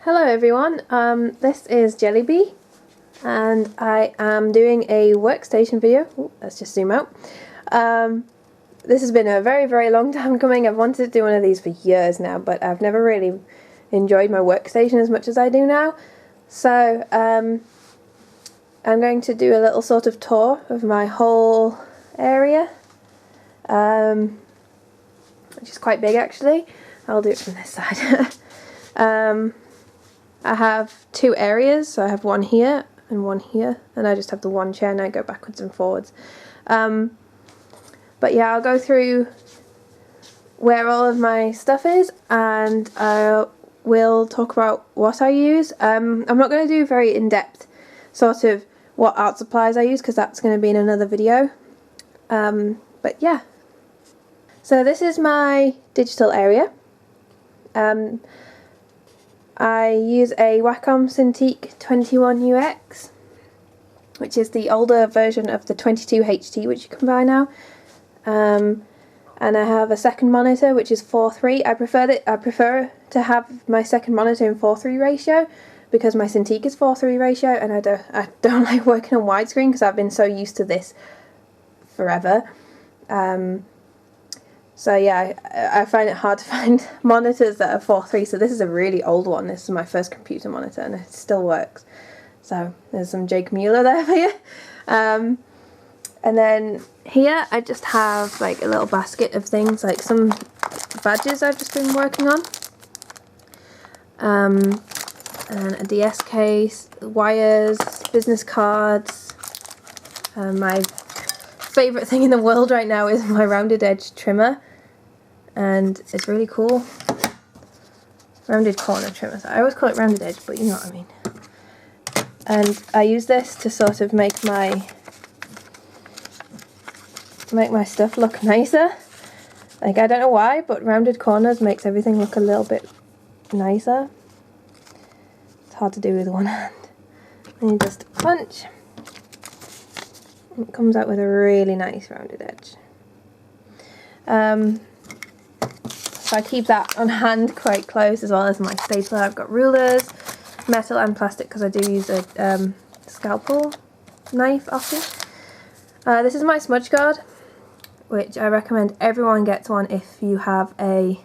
Hello everyone, this is Jellybee and I am doing a workstation video. Ooh, let's just zoom out. This has been a very long time coming. I've wanted to do one of these for years now, but I've never really enjoyed my workstation as much as I do now. So I'm going to do a little sort of tour of my whole area, which is quite big actually. I'll do it from this side. I have two areas, so I have one here and one here, and I just have the one chair and I go backwards and forwards. But yeah, I'll go through where all of my stuff is, and I will talk about what I use. I'm not going to do very in-depth sort of what art supplies I use, because that's going to be in another video. But yeah. So this is my digital area. I use a Wacom Cintiq 21UX, which is the older version of the 22HT, which you can buy now. And I have a second monitor, which is 4:3. I prefer to have my second monitor in 4:3 ratio, because my Cintiq is 4:3 ratio, and I don't like working on widescreen because I've been so used to this forever. So yeah, I find it hard to find monitors that are 4:3, so this is a really old one. This is my first computer monitor and it still works. So there's some Jake Mueller there for you. And then here I just have like a little basket of things, like some badges I've just been working on. And a DS case, wires, business cards. My favourite thing in the world right now is my rounded edge trimmer, and it's really cool. Rounded corner trimmer. So I always call it rounded edge, but you know what I mean. And I use this to sort of make my stuff look nicer. Like, I don't know why, but rounded corners makes everything look a little bit nicer. It's hard to do with one hand. And you just punch. It comes out with a really nice rounded edge. So I keep that on hand quite close, as well as my stapler. I've got rulers, metal and plastic, because I do use a scalpel knife often. This is my Smudge Guard, which I recommend everyone gets one if you have a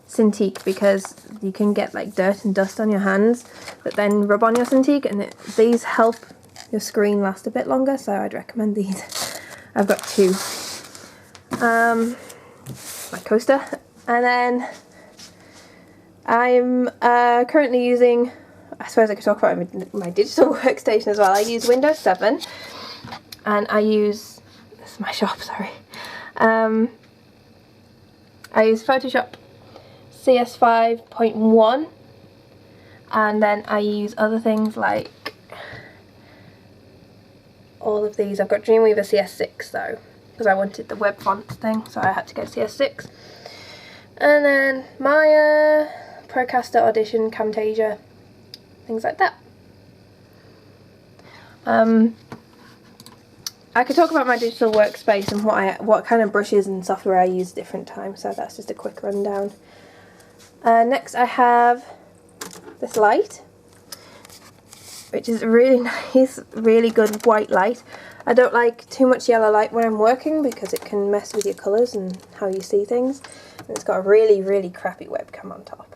Cintiq, because you can get like dirt and dust on your hands that then rub on your Cintiq, and these help your screen last a bit longer, so I'd recommend these. I've got two. My coaster, and then I'm currently using, I suppose I could talk about my digital workstation as well. I use Windows 7, and I use, this is my shop, sorry. I use Photoshop CS 5.1, and then I use other things like all of these. I've got Dreamweaver CS6 though, because I wanted the web font thing, so I had to get CS6. And then Maya, Procaster, Audition, Camtasia, things like that. I could talk about my digital workspace and what kind of brushes and software I use at different times, so that's just a quick rundown. Next I have this light, which is a really nice, really good white light. I don't like too much yellow light when I'm working because it can mess with your colours and how you see things. And it's got a really crappy webcam on top,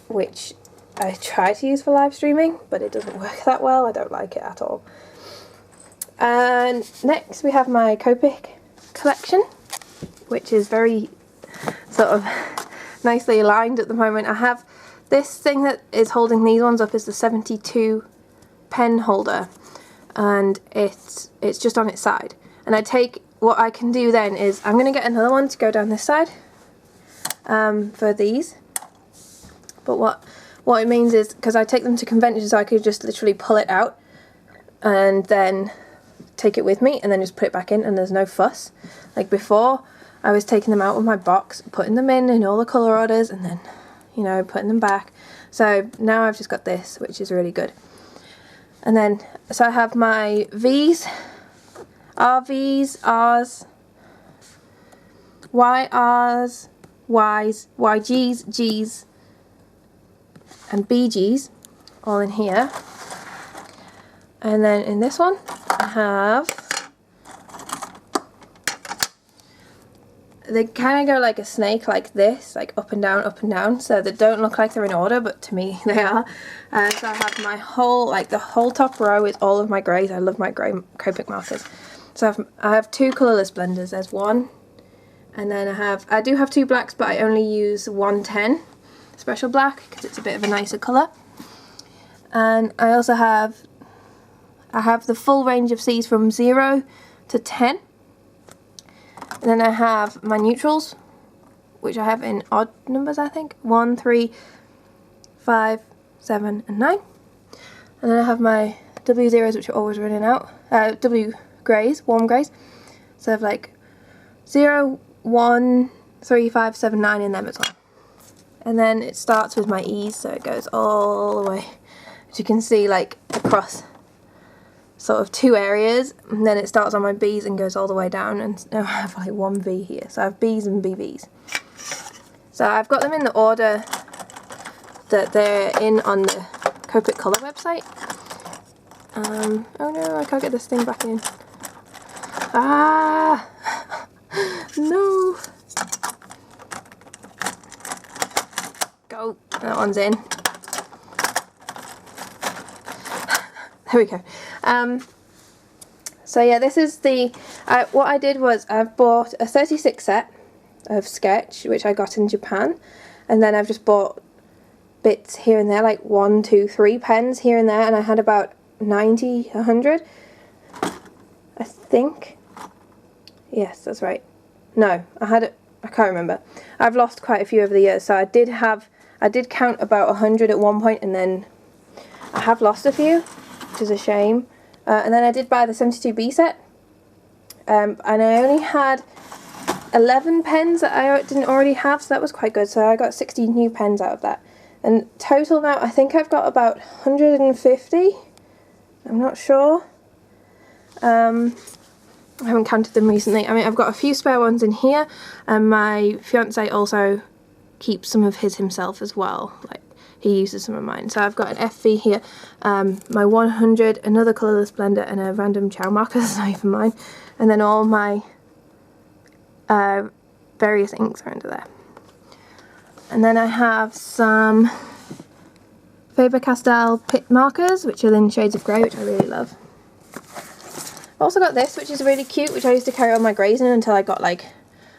which I try to use for live streaming, but it doesn't work that well. I don't like it at all. And next we have my Kopecks collection, which is very sort of nicely aligned at the moment. I have this thing that is holding these ones up is the 72 pen holder, and it's just on its side. And what I can do then is I'm going to get another one to go down this side for these. But what it means is, because I take them to conventions, so I could just literally pull it out and then take it with me and then just put it back in, and there's no fuss. Like before, I was taking them out of my box, putting them in all the colour orders, and then, you know, putting them back. So now I've just got this, which is really good. And then, so I have my V's, RVs, R's, YRs, Ys, YGs, Gs and BGs all in here. And then in this one I have, they kind of go like a snake, like this, like up and down, so they don't look like they're in order, but to me they are. So I have my whole, like the whole top row is all of my greys. I love my grey Copic markers. So I have two colourless blenders. There's one, and then I do have two blacks, but I only use 110 special black because it's a bit of a nicer colour. And I also have the full range of C's from 0 to 10. And then I have my neutrals, which I have in odd numbers, I think. 1, 3, 5, 7 and 9. And then I have my W0s, which are always running out. W greys, warm greys. So I have like 0, 1, 3, 5, 7, 9 in them as well. And then it starts with my E's, so it goes all the way, as you can see, like across sort of two areas, and then it starts on my B's and goes all the way down, and now I have like one V here, so I have B's and BVs. So I've got them in the order that they're in on the Copic Colour website. Oh no, I can't get this thing back in. Ah! No! Go! That one's in. There we go. So yeah, this is the, what I did was I've bought a 36 set of sketch, which I got in Japan, and then I've just bought bits here and there, like 1, 2, 3 pens here and there, and I had about 90, 100, I think. Yes, that's right. No, I can't remember. I've lost quite a few over the years, so I did count about 100 at one point, and then I have lost a few, which is a shame. And then I did buy the 72B set, and I only had 11 pens that I didn't already have, so that was quite good. So I got 60 new pens out of that. And total now, I think I've got about 150. I'm not sure. I haven't counted them recently. I mean, I've got a few spare ones in here, and my fiance also keeps some of his himself as well. Like, he uses some of mine. So I've got an FV here, my 100, another colourless blender, and a random chow marker, that's not even mine. And then all my various inks are under there. And then I have some Faber-Castell Pit markers, which are in shades of grey, which I really love. I've also got this, which is really cute, which I used to carry all my greys in until I got like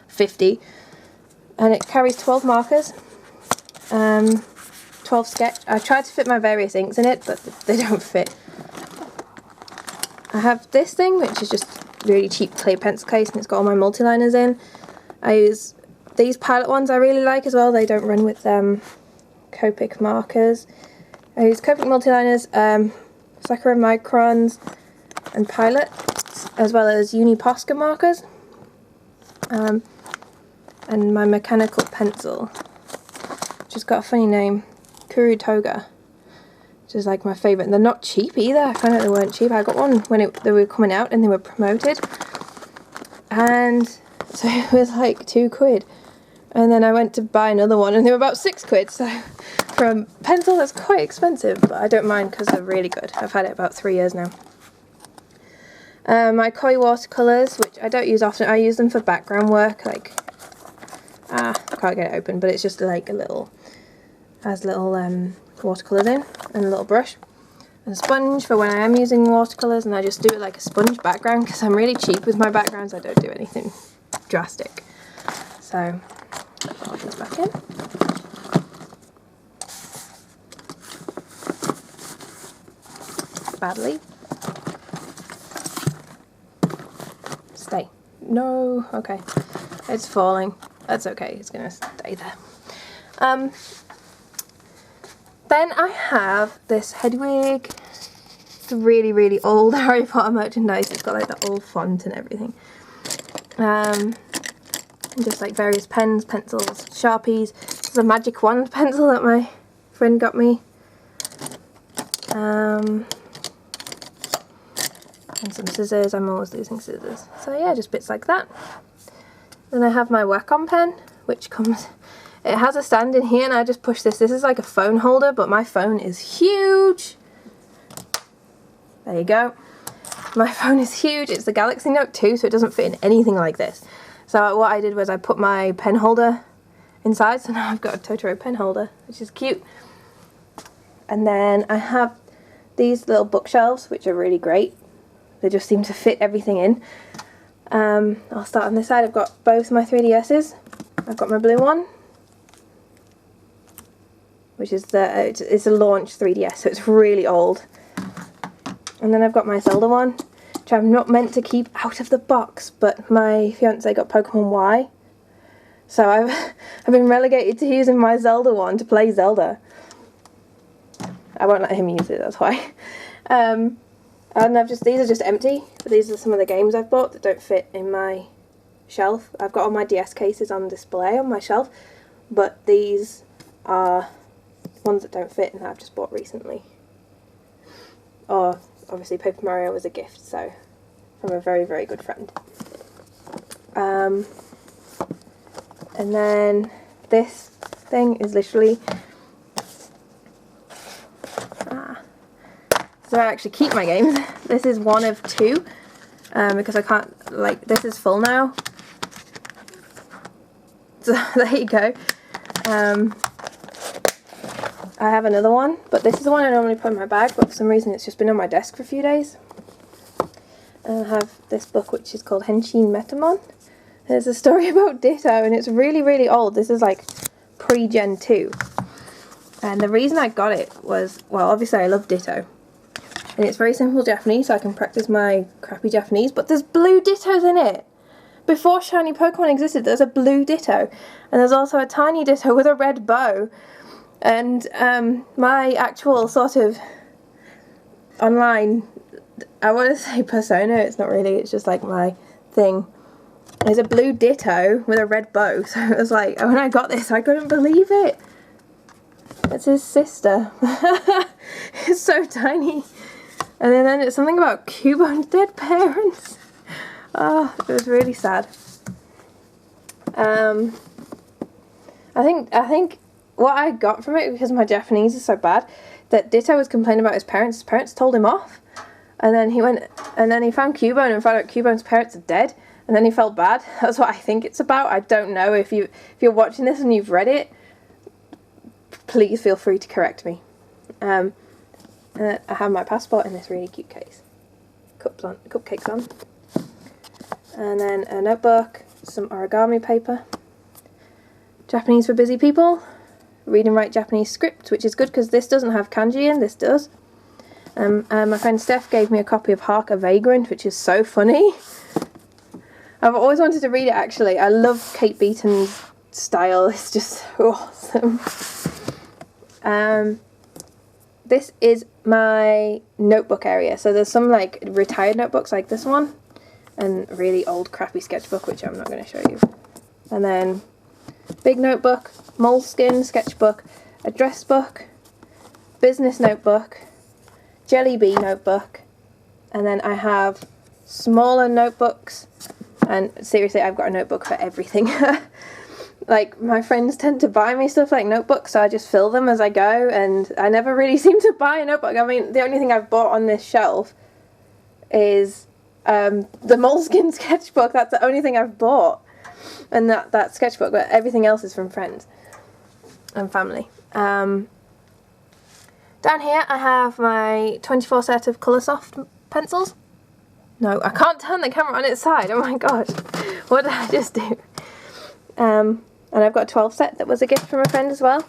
50. And it carries 12 markers. 12 sketch. I tried to fit my various inks in it, but they don't fit. I have this thing, which is just really cheap clay pencil case, and it's got all my multi-liners in. I use these Pilot ones I really like as well. They don't run with Copic markers. I use Copic multi-liners, Sakura Microns and Pilot, as well as Uni Posca markers. And my mechanical pencil, which has got a funny name, Kuru Toga, which is like my favourite. And they're not cheap either. I found out they weren't cheap. I got one when they were coming out and they were promoted, and so it was like £2. And then I went to buy another one and they were about £6. So for a pencil that's quite expensive, but I don't mind because they're really good. I've had it about 3 years now. My Koi watercolours, which I don't use often. I use them for background work, like I can't get it open, but it's just like a little, has little watercolours in, and a little brush and a sponge for when I am using watercolours, and I just do it like a sponge background because I'm really cheap with my backgrounds. I don't do anything drastic. So I'll put all these back in. Badly. Stay. No, okay. It's falling. That's okay, it's gonna stay there. Then I have this Hedwig. It's really, really old Harry Potter merchandise. It's got like the old font and everything. And just like various pens, pencils, Sharpies. This is a magic wand pencil that my friend got me. And some scissors. I'm always losing scissors. So yeah, just bits like that. Then I have my Wacom pen, which comes It has a stand in here and I just push this. This is like a phone holder, but my phone is huge. There you go. My phone is huge. It's the Galaxy Note 2, so it doesn't fit in anything like this. So what I did was I put my pen holder inside, so now I've got a Totoro pen holder, which is cute. And then I have these little bookshelves, which are really great. They just seem to fit everything in. I'll start on this side. I've got both my 3DS's. I've got my blue one, which is it's a launch 3DS, so it's really old. And then I've got my Zelda one, which I'm not meant to keep out of the box, but my fiance got Pokemon Y, so I've been relegated to using my Zelda one to play Zelda. I won't let him use it, that's why. And these are just empty, but these are some of the games I've bought that don't fit in my shelf. I've got all my DS cases on display on my shelf, but these are ones that don't fit and that I've just bought recently. Or obviously Paper Mario was a gift, so from a very, very good friend. And then this thing is literally so I actually keep my games. This is one of two, because I can't, like, this is full now. So there you go. I have another one, but this is the one I normally put in my bag, but for some reason it's just been on my desk for a few days. And I have this book which is called Henshin Metamon. There's a story about Ditto, and it's really, really old. This is like pre-Gen 2. And the reason I got it was, well, obviously I love Ditto. And it's very simple Japanese, so I can practice my crappy Japanese, but there's blue Dittos in it! Before shiny Pokemon existed, there's a blue Ditto. And there's also a tiny Ditto with a red bow. And my actual sort of online, I want to say persona, it's not really, it's just like my thing. There's a blue Ditto with a red bow, so it was like, when I got this, I couldn't believe it. It's his sister. It's so tiny. And then it's something about Cubone's dead parents. Oh, it was really sad. I think what I got from it, because my Japanese is so bad, that Ditto was complaining about his parents. His parents told him off, and then he went, and then he found Cubone and found out Cubone's parents are dead, and then he felt bad. That's what I think it's about. I don't know. If you're watching this and you've read it, please feel free to correct me. And I have my passport in this really cute case. Cupcakes on. And then a notebook, some origami paper. Japanese for busy people. Read and write Japanese script, which is good because this doesn't have kanji in, this does. My friend Steph gave me a copy of Hark a Vagrant, which is so funny. I've always wanted to read it, actually. I love Kate Beaton's style, it's just awesome. This is my notebook area. So there's some like retired notebooks like this one, and really old crappy sketchbook, which I'm not going to show you. And then big notebook, moleskin sketchbook, address book, business notebook, jelly bee notebook, and then I have smaller notebooks, and seriously I've got a notebook for everything. Like, my friends tend to buy me stuff like notebooks, so I just fill them as I go, and I never really seem to buy a notebook. I mean, the only thing I've bought on this shelf is the moleskin sketchbook. That's the only thing I've bought, and that sketchbook, but everything else is from friends and family. Down here I have my 24 set of Coloursoft pencils. No, I can't turn the camera on its side, oh my gosh, what did I just do? And I've got a 12 set that was a gift from a friend as well.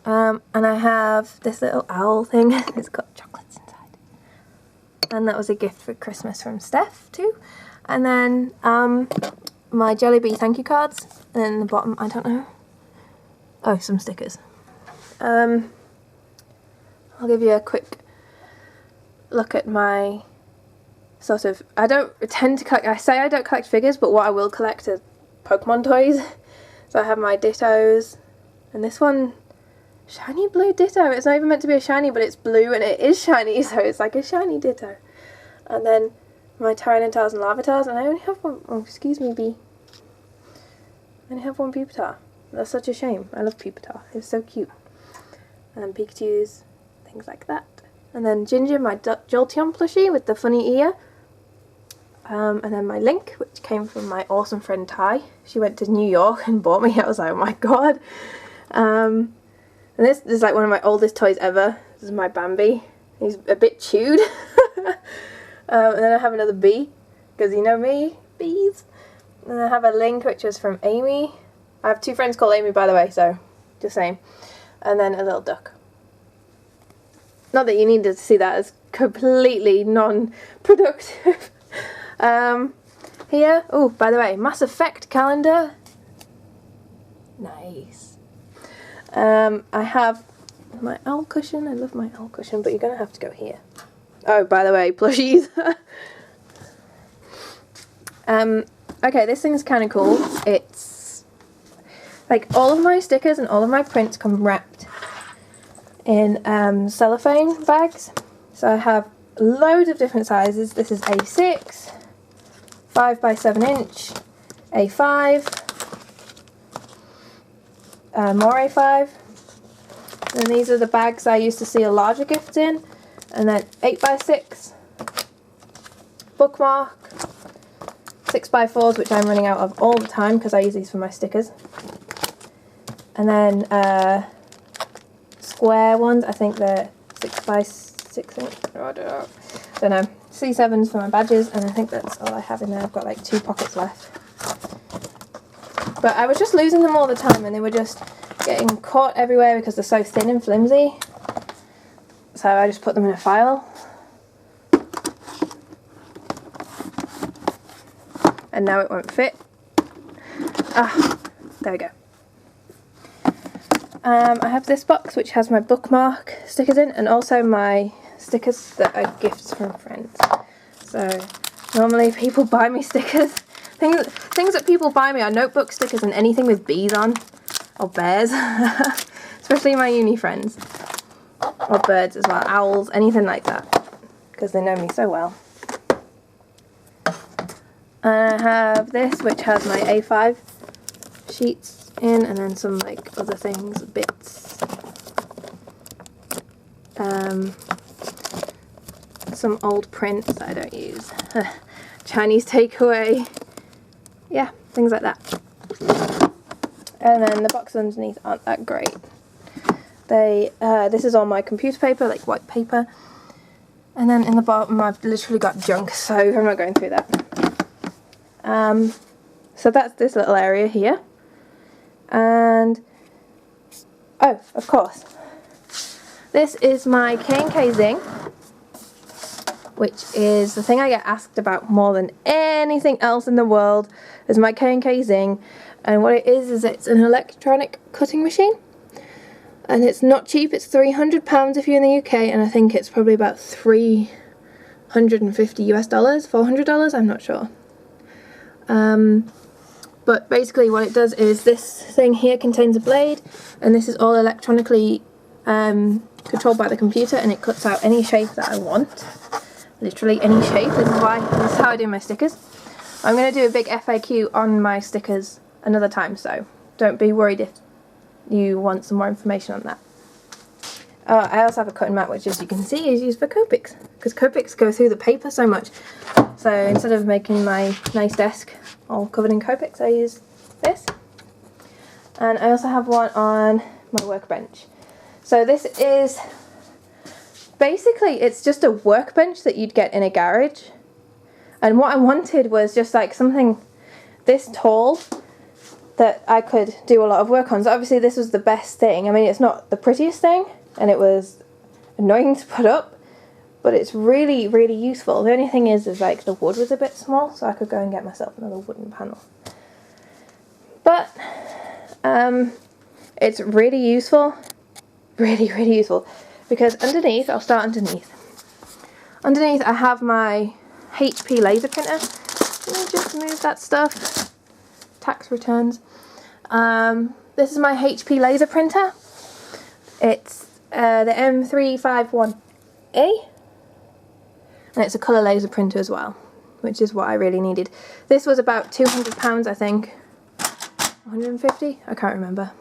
And I have this little owl thing, it's got chocolates inside. And that was a gift for Christmas from Steph too. And then my Jollibee thank you cards, and then the bottom, I don't know. Oh, some stickers. I'll give you a quick look at my sort of, I don't tend to collect, I say I don't collect figures, but what I will collect are Pokemon toys. So I have my Dittos, and this one, shiny blue Ditto. It's not even meant to be a shiny, but it's blue and it is shiny, so it's like a shiny Ditto. And then my Tyranitar's and Larvitars, and I only have one, oh excuse me bee. I only have one Pupitar. That's such a shame. I love Pupitar. It's so cute. And Pikachu's, things like that. And then Ginger, my Jolteon plushie with the funny ear. And then my Link, which came from my awesome friend Ty. She went to New York and bought me. I was like, oh my god. And this is like one of my oldest toys ever. This is my Bambi. He's a bit chewed. And then I have another bee, because you know me, bees. And I have a Link, which was from Amy. I have two friends called Amy, by the way, so just saying. And then a little duck. Not that you needed to see that as completely non-productive. Here, oh, by the way, Mass Effect calendar. Nice. I have my owl cushion. I love my owl cushion, but you're going to have to go here. Oh, by the way, plushies. Okay, this thing's kind of cool. It's like all of my stickers and all of my prints come wrapped in cellophane bags. So I have loads of different sizes. This is A6, 5 by 7 inch, A5, more A5. And these are the bags I used to seal larger gifts in. And then 8 by 6, bookmark, 6 by 4s, which I'm running out of all the time because I use these for my stickers. And then square ones, I think they're 6 by 6 inch, I don't know, C7s for my badges, and I think that's all I have in there. I've got like 2 pockets left. But I was just losing them all the time, and they were just getting caught everywhere because they're so thin and flimsy. So I just put them in a file. And now it won't fit. Ah, there we go. I have this box which has my bookmark stickers in, and also my stickers that are gifts from friends. So normally people buy me stickers. Things that people buy me are notebook stickers and anything with bees on, or bears, especially my uni friends, or birds as well, owls, anything like that, because they know me so well. I have this which has my A5 sheets in, and then some like other things, bits, some old prints that I don't use, Chinese takeaway, yeah, things like that. And then the boxes underneath aren't that great. This is all my computer paper, like white paper, and then in the bottom I've literally got junk, so I'm not going through that. So that's this little area here. And oh, of course, this is my K&K Zing, which is the thing I get asked about more than anything else in the world, is my K&K Zing. And what it is it's an electronic cutting machine, and it's not cheap. It's £300 if you're in the UK, and I think it's probably about $350 US, $400, I'm not sure. But basically what it does is this thing here contains a blade, and this is all electronically controlled by the computer, and it cuts out any shape that I want. Literally any shape. This is how I do my stickers. I'm going to do a big FAQ on my stickers another time, so don't be worried if you want some more information on that. I also have a cutting mat, which as you can see is used for Kopecks, because Kopecks go through the paper so much. So instead of making my nice desk all covered in Kopecks, I use this. And I also have one on my workbench. So this is basically, it's just a workbench that you'd get in a garage. And what I wanted was just like something this tall that I could do a lot of work on. So obviously this was the best thing. I mean, it's not the prettiest thing, and it was annoying to put up, but it's really, really useful. The only thing is like the wood was a bit small, so I could go and get myself another wooden panel. But it's really useful, really, really useful, because underneath, I'll start underneath. Underneath I have my HP laser printer. Let me just move that stuff. Tax returns. This is my HP laser printer. It's the M351A, and it's a colour laser printer as well, which is what I really needed. This was about £200, I think, 150? I can't remember.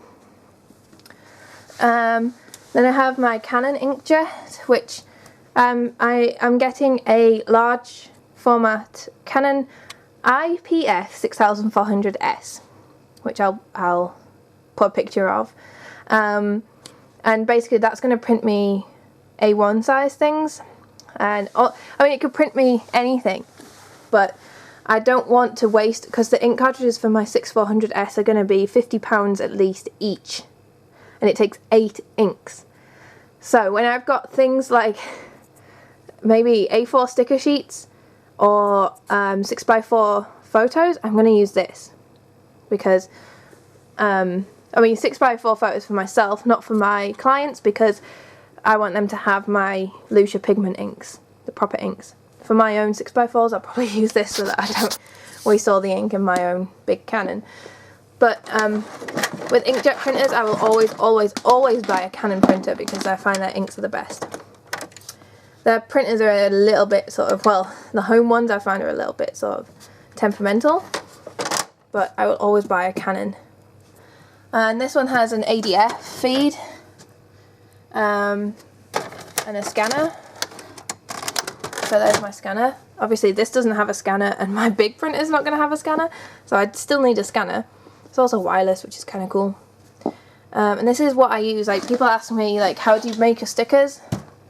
Then I have my Canon Ink Jet, which I'm getting a large format Canon IPF 6400S, which I'll put a picture of. And basically that's going to print me A1 size things. And I mean, it could print me anything, but I don't want to waste, because the ink cartridges for my 6400S are going to be £50 at least each, and it takes 8 inks. So when I've got things like maybe A4 sticker sheets or 6x4 photos, I'm going to use this, because I mean 6x4 photos for myself, not for my clients, because I want them to have my Lucia pigment inks, the proper inks. For my own 6x4s, I'll probably use this so that I don't waste all the ink in my own big Canon. But with inkjet printers, I will always buy a Canon printer, because I find their inks are the best. Their printers are a little bit sort of, well, the home ones I find are a little bit sort of temperamental, but I will always buy a Canon. And this one has an ADF feed. And a scanner. So there's my scanner. Obviously this doesn't have a scanner, and my big printer's not going to have a scanner, so I'd still need a scanner. It's also wireless, which is kind of cool. And this is what I use. Like, people ask me, like, how do you make your stickers?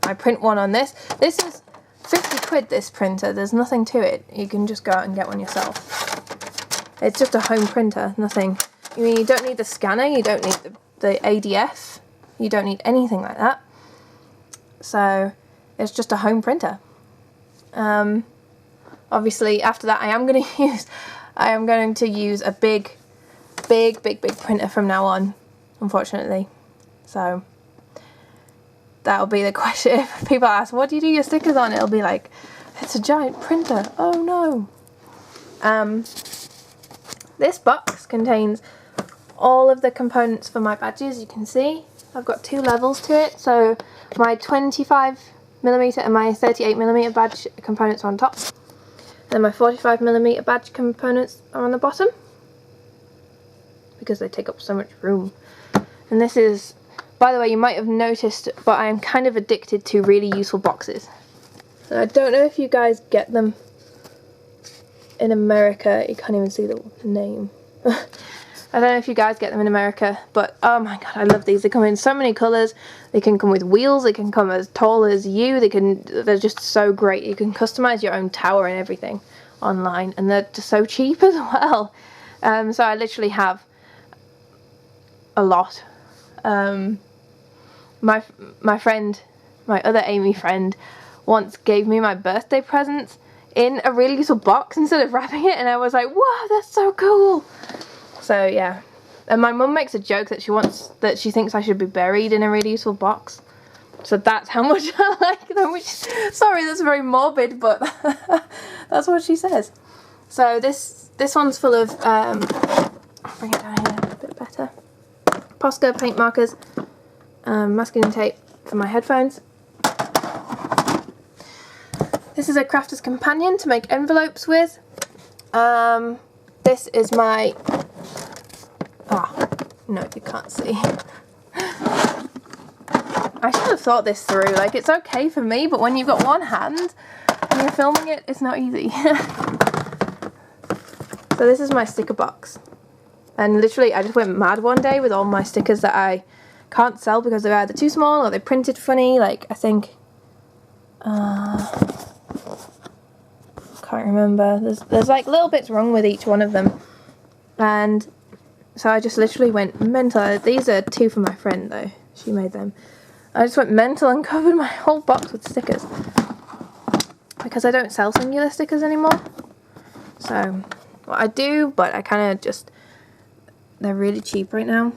I print one on this. This is 50 quid, this printer. There's nothing to it. You can just go out and get one yourself. It's just a home printer, nothing. I mean, you don't need the scanner, you don't need the ADF. You don't need anything like that. So it's just a home printer. Obviously after that I am going to use a big printer from now on, unfortunately. So that'll be the question. If people ask, what do you do your stickers on? It'll be like, it's a giant printer. Oh no. This box contains all of the components for my badges. You can see I've got 2 levels to it, so my 25mm and my 38mm badge components are on top, and my 45mm badge components are on the bottom, because they take up so much room. And this is, by the way, you might have noticed, but I am kind of addicted to really useful boxes. And I don't know if you guys get them in America. You can't even see the name. I don't know if you guys get them in America, but oh my god, I love these. They come in so many colours. They can come with wheels, they can come as tall as you, they're just so great. You can customise your own tower and everything online, and they're just so cheap as well. So I literally have a lot. My friend, my other Amy friend, once gave me my birthday presents in a really little box instead of wrapping it, and I was like, wow, that's so cool. So yeah, and my mum makes a joke that she thinks I should be buried in a really useful box. So that's how much I like them. Which, sorry, that's very morbid, but that's what she says. So this one's full of I'll bring it down here a bit better. Posca paint markers, masking tape for my headphones. This is a crafter's companion to make envelopes with. This is my... no, you can't see. I should have thought this through. Like, it's okay for me, but when you've got one hand and you're filming it, it's not easy. So this is my sticker box. And literally, I just went mad one day with all my stickers that I can't sell because they're either too small or they printed funny. Like, I think... can't remember. There's like little bits wrong with each one of them. And so I just literally went mental. These are 2 for my friend though. She made them. I just went mental and covered my whole box with stickers. Because I don't sell singular stickers anymore. So, well, I do, but I kind of just... They're really cheap right now.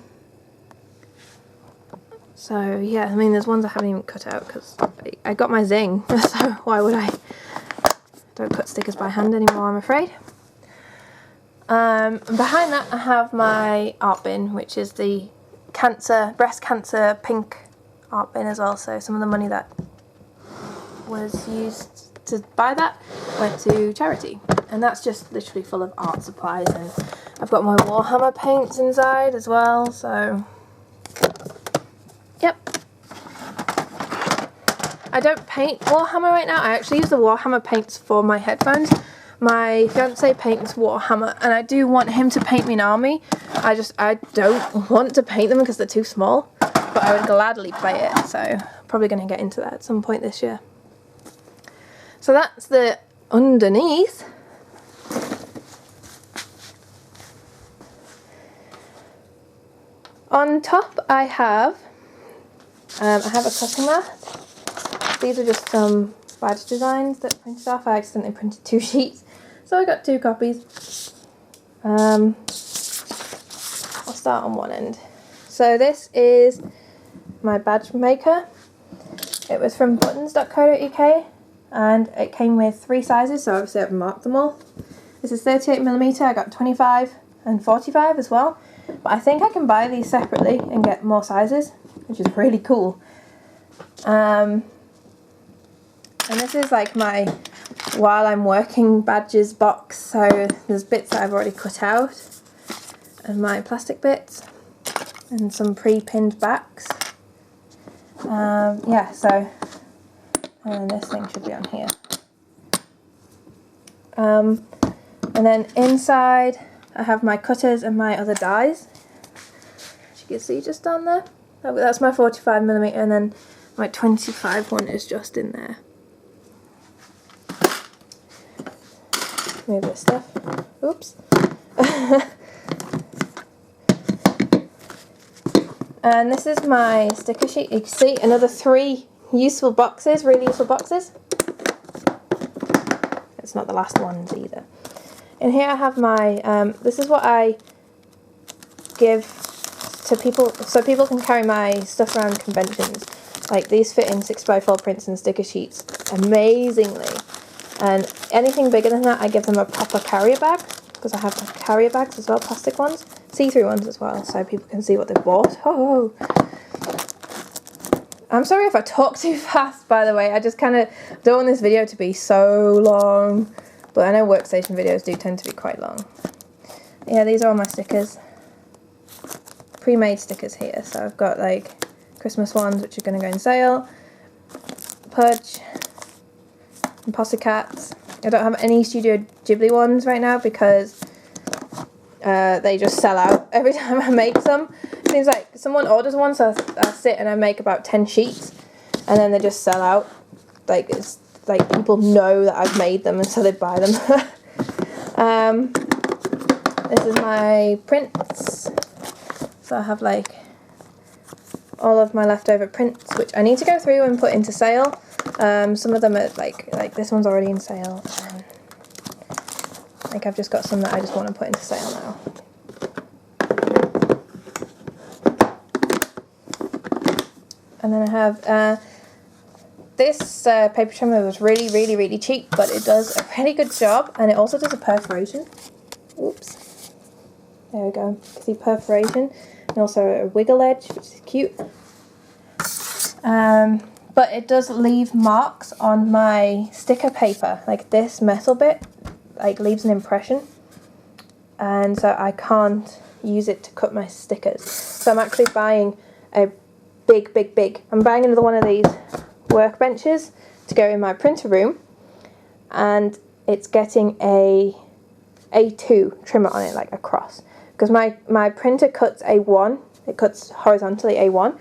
So yeah, I mean there's ones I haven't even cut out because I got my zing. So why would I? Don't cut stickers by hand anymore, I'm afraid. Behind that I have my art bin, which is the breast cancer pink art bin as well. So some of the money that was used to buy that went to charity, and that's just literally full of art supplies and I've got my Warhammer paints inside as well, so yep. I don't paint Warhammer right now. I actually use the Warhammer paints for my headphones. My fiance paints Warhammer and I do want him to paint me an army. I don't want to paint them because they're too small, but I would gladly play it, so probably going to get into that at some point this year. So that's the underneath. On top I have a cutting mat. These are just some badge designs that I printed off. I accidentally printed 2 sheets, so I got 2 copies. I'll start on one end. So this is my badge maker. It was from buttons.co.uk and it came with 3 sizes, so obviously I've marked them all. This is 38mm, I got 25 and 45 as well. But I think I can buy these separately and get more sizes, which is really cool. And this is like my while I'm working badges box, so there's bits that I've already cut out and my plastic bits and some pre-pinned backs. Yeah, so and this thing should be on here. And then inside I have my cutters and my other dies, which you can see just down there. That's my 45mm, and then my 25 one is just in there. Move this stuff. Oops. And this is my sticker sheet. You can see another 3 useful boxes, really useful boxes. It's not the last ones either. In here I have my, this is what I give to people, so people can carry my stuff around conventions. Like these fit in 6x4 prints and sticker sheets amazingly. And anything bigger than that I give them a proper carrier bag, because I have carrier bags as well, plastic ones, see-through ones as well, so people can see what they've bought. Oh, I'm sorry if I talk too fast, by the way. I just kind of don't want this video to be so long. But I know workstation videos do tend to be quite long. Yeah, these are all my stickers. Pre-made stickers here. So I've got like Christmas ones, which are going to go in sale. Pudge. And Pussycats. I don't have any Studio Ghibli ones right now because they just sell out every time I make some. It seems like someone orders one, so I sit and I make about 10 sheets. And then they just sell out. Like it's like people know that I've made them and so they buy them. This is my prints. So I have like all of my leftover prints, which I need to go through and put into sale. Some of them are like this one's already in sale. Like I've just got some that I just want to put into sale now. And then I have this paper trimmer was really cheap, but it does a pretty good job, and it also does a perforation. Oops. There we go. You can see perforation, and also a wiggle edge, which is cute. But it does leave marks on my sticker paper, like this metal bit, like leaves an impression, and so I can't use it to cut my stickers. So I'm actually buying a big. I'm buying another one of these workbenches to go in my printer room, and it's getting a A2 trimmer on it, like a cross, because my printer cuts A1, it cuts horizontally A1,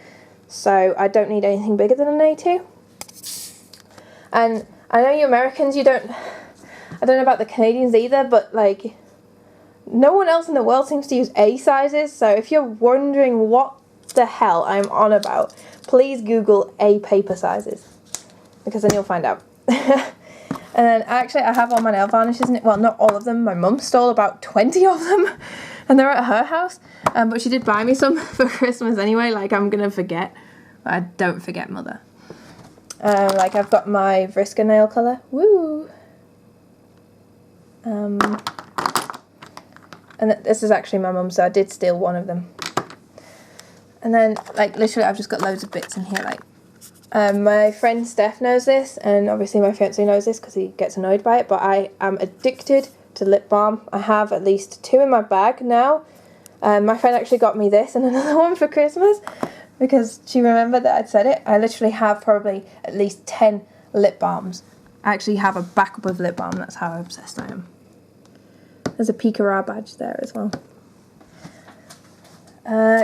so I don't need anything bigger than an A2. And I know you Americans, I don't know about the Canadians either, but like no one else in the world seems to use A sizes, so if you're wondering what the hell I'm on about, please Google A paper sizes, because then you'll find out. And then actually I have all my nail varnishes in it. Well, not all of them. My mum stole about 20 of them and they're at her house. But she did buy me some for Christmas anyway. Like I'm going to forget. But I don't forget, mother. Like I've got my Vriska nail colour. Woo! And this is actually my mum's, so I did steal one of them. And then, like, literally I've just got loads of bits in here, like, my friend Steph knows this, and obviously my fiancé knows this because he gets annoyed by it, but I am addicted to lip balm. I have at least 2 in my bag now. My friend actually got me this and another one for Christmas because she remembered that I'd said it. I literally have probably at least 10 lip balms. I actually have a backup of lip balm, that's how obsessed I am. There's a Picora badge there as well.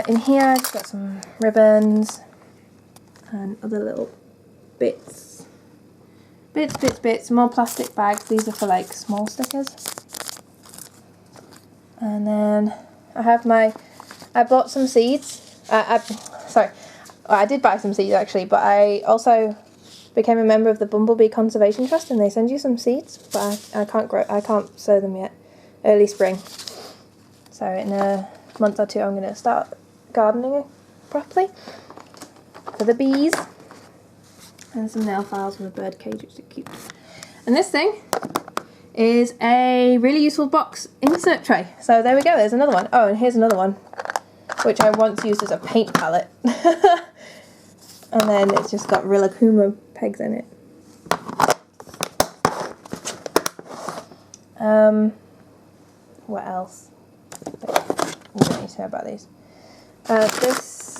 In here I've got some ribbons and other little bits. Bits, more plastic bags. These are for like small stickers. And then I have I bought some seeds. I did buy some seeds actually, but I also became a member of the Bumblebee Conservation Trust, and they send you some seeds, but I can't sow them yet. Early spring. So in a month or 2 I'm going to start gardening properly for the bees. And some nail files from the bird cage, which is cute. And this thing is a really useful box insert tray. So there we go, there's another one. Oh, and here's another one, which I once used as a paint palette. And then it's just got Rilakkuma pegs in it. What else? You don't need to know about these. This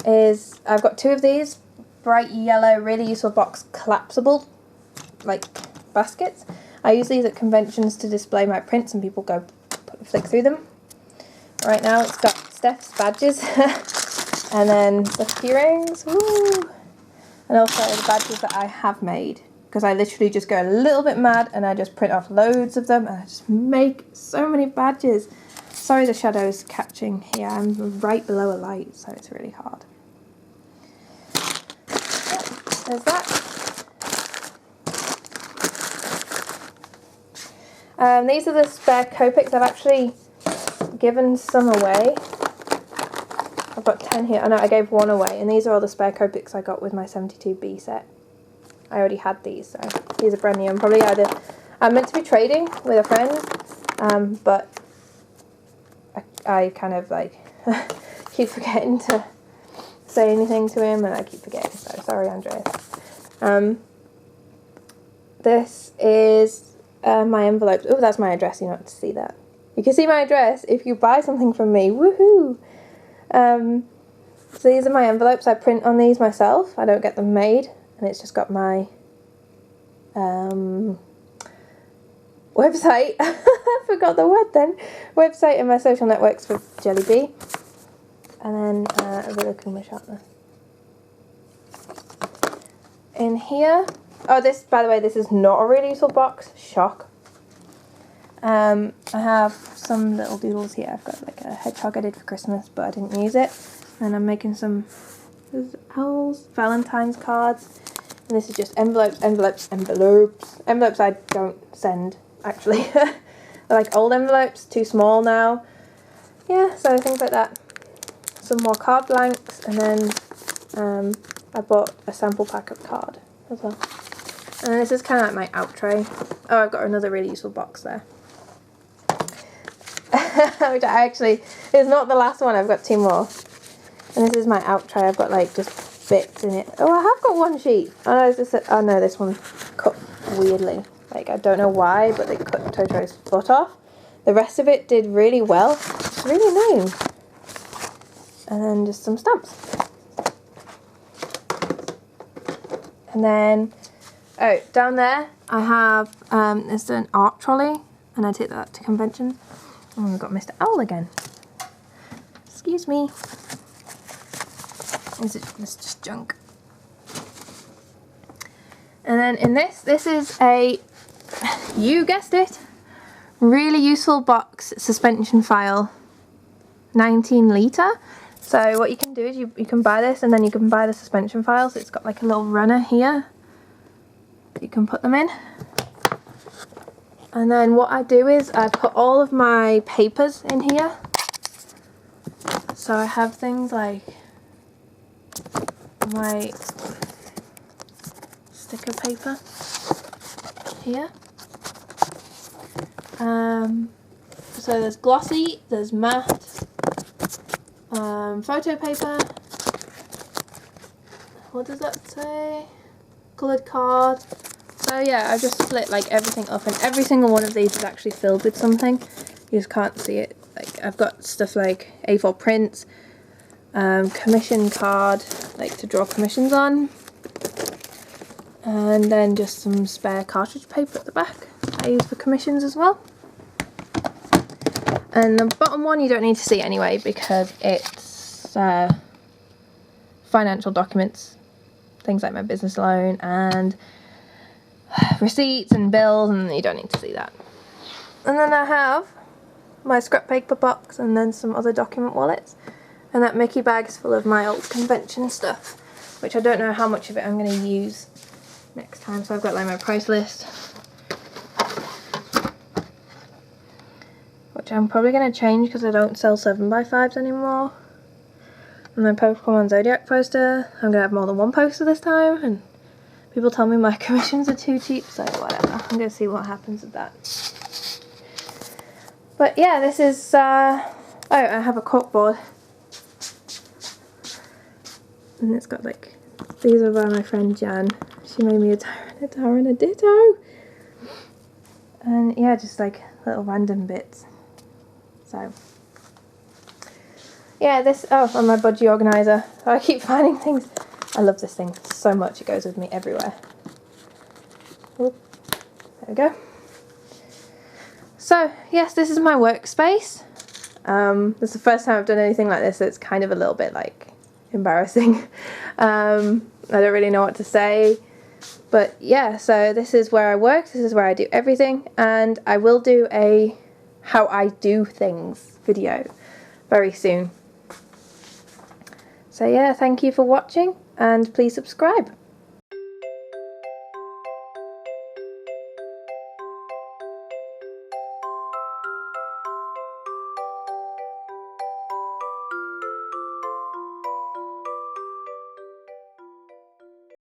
is, I've got 2 of these bright yellow, really useful box collapsible, like baskets. I use these at conventions to display my prints and people go flick through them. Right now it's got Steph's badges and then the key rings, woo! And also the badges that I have made, because I literally just go a little bit mad and I just print off loads of them and I just make so many badges. Sorry the shadow's catching here, I'm right below a light, so it's really hard. There's that. These are the spare Kopecks. I've actually given some away. I've got 10 here. Oh no, I gave 1 away. And these are all the spare Kopecks I got with my 72B set. I already had these, so these are brand new. I'm meant to be trading with a friend, but I kind of like keep forgetting to say anything to him, and I keep forgetting, so sorry Andreas. This is my envelope. Oh, that's my address, you don't have to see that. You can see my address if you buy something from me, woohoo! So these are my envelopes. I print on these myself, I don't get them made, and it's just got my website, I forgot the word then, website and my social networks for Jelly Bee. And then a Rilakkuma sharpener. In here, oh, this, by the way, this is not a really useful box. Shock. I have some little doodles here. I've got like a hedgehog I did for Christmas, but I didn't use it. And I'm making some owls, Valentine's cards. And this is just envelopes. Envelopes I don't send, actually. They're like old envelopes, too small now. Yeah, so things like that. Some more card blanks, and then I bought a sample pack of card as well. And this is kind of like my out tray. Oh, I've got another really useful box there. Which I actually, is not the last one, I've got 2 more. And this is my out tray, I've got like just bits in it. Oh, I have got 1 sheet. Oh no, this one cut weirdly. Like, I don't know why, but they cut Totoro's foot off. The rest of it did really well. It's really nice. And then just some stamps. And then, oh, down there I have, there's an art trolley, and I take that to convention. Oh, we've got Mr. Owl again. Excuse me. This is just junk. And then in this is a, you guessed it, really useful box suspension file, 19 litre. So what you can do is you can buy this, and then you can buy the suspension files. It's got like a little runner here. You can put them in. And then what I do is I put all of my papers in here. So I have things like my sticker paper here. So there's glossy, there's matte, photo paper, what does that say? Coloured card, So yeah, I've just split like everything up, and every single one of these is actually filled with something. You just can't see it. Like I've got stuff like A4 prints, commission card, like to draw commissions on, and then just some spare cartridge paper at the back I use for commissions as well. And the bottom one you don't need to see anyway because it's financial documents, things like my business loan and receipts and bills, and you don't need to see that. And then I have my scrap paper box and then some other document wallets, and that Mickey bag's full of my old convention stuff, which I don't know how much of it I'm going to use next time. So I've got like my price list, which I'm probably going to change because I don't sell 7x5s anymore. And my Pokemon Zodiac poster, I'm going to have more than one poster this time, and people tell me my commissions are too cheap, so whatever. I'm going to see what happens with that. But yeah, this is, oh, I have a corkboard. And it's got like, these are by my friend Jan. She made me a Tyranitar and a Ditto. And yeah, just like little random bits. So yeah, this, oh, and my budgie organiser. So I keep finding things. I love this thing so much, it goes with me everywhere. Oop, there we go. So yes, this is my workspace. This is the first time I've done anything like this, so it's kind of a little bit like embarrassing. I don't really know what to say, but yeah, so this is where I work, this is where I do everything, and I will do a how I do things video very soon. So yeah, thank you for watching, and please subscribe.